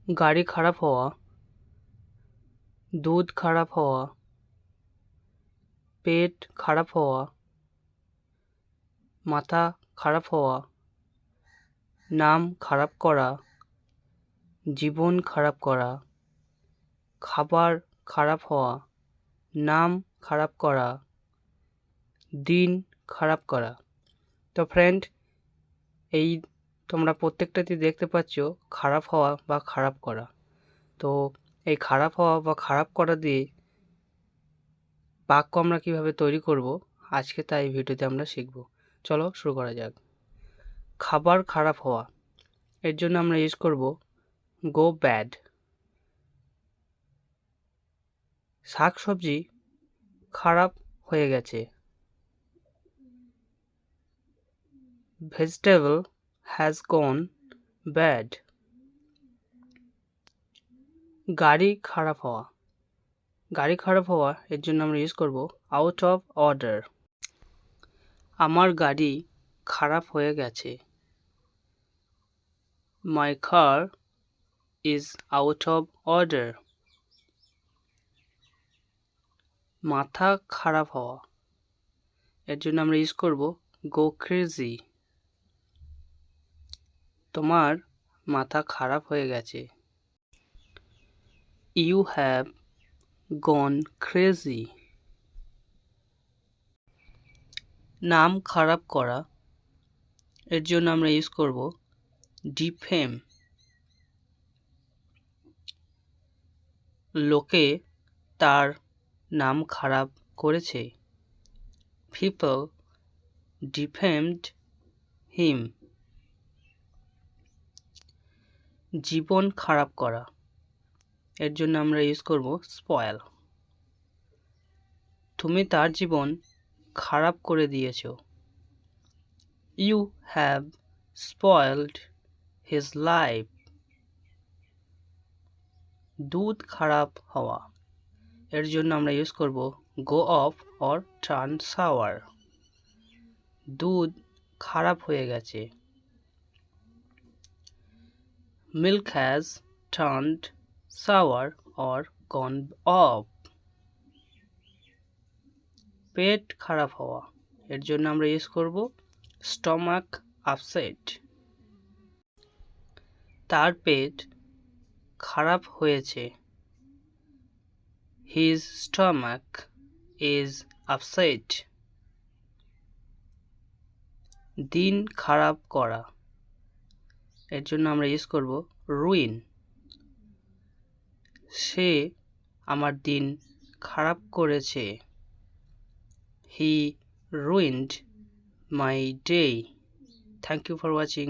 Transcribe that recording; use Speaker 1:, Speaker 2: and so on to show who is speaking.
Speaker 1: গাড়ি খারাপ হওয়া, দুধ খারাপ হওয়া, পেট খারাপ হওয়া, মাথা খারাপ হওয়া, নাম খারাপ করা, জীবন খারাপ করা, খাবার খারাপ হওয়া, নাম খারাপ করা, দিন খারাপ করা। তো ফ্রেন্ড, এই তোমরা প্রত্যেকটাতে দেখতে পাচ্ছ খারাপ হওয়া বা খারাপ করা। তো এই খারাপ হওয়া বা খারাপ করা দিয়ে বাক্য আমরা কিভাবে তৈরি করব আজকে তাই এই ভিডিওতে আমরা শিখব। চলো শুরু করা যাক। খাবার খারাপ হওয়া, এর জন্য আমরা ইউজ করব গো ব্যাড। শাকসবজি খারাপ হয়ে গেছে, ভেজিটেবল হ্যাজ গন ব্যাড। গাড়ি খারাপ হওয়া, গাড়ি খারাপ হওয়া এর জন্য আমরা ইউজ করব আউট অফ অর্ডার। আমার গাড়ি খারাপ হয়ে গেছে, my car is out of order. মাথা খারাপ হওয়া, এর জন্য আমরা ইউজ করব গো ক্রেজি। তোমার মাথা খারাপ হয়ে গেছে, ইউ হ্যাভ গন ক্রেজি। নাম খারাপ করা, এর জন্য আমরা ইউজ করব ডিফেম। লোকে তার নাম খারাপ করেছে, পিপল ডিফেমড হিম। জীবন খারাপ করা, এর জন্য আমরা ইউজ করব স্পয়েল। তুমি তার জীবন খারাপ করে দিয়েছো, you have spoiled his life. দুধ খারাপ হওয়া, এর জন্য আমরা ইউজ করব go off or turn sour. দুধ খারাপ হয়ে গেছে, milk has turned sour or gone off. পেট খারাপ হওয়া, এর জন্য আমরা ইউজ করব স্টমাক আপসেট। তার পেট খারাপ হয়েছে, হিজ স্টমাক ইজ আপসেট। দিন খারাপ করা, এর জন্য আমরা ইউজ করব রুইন। সে আমার দিন খারাপ করেছে, he ruined my day. Thank you for watching.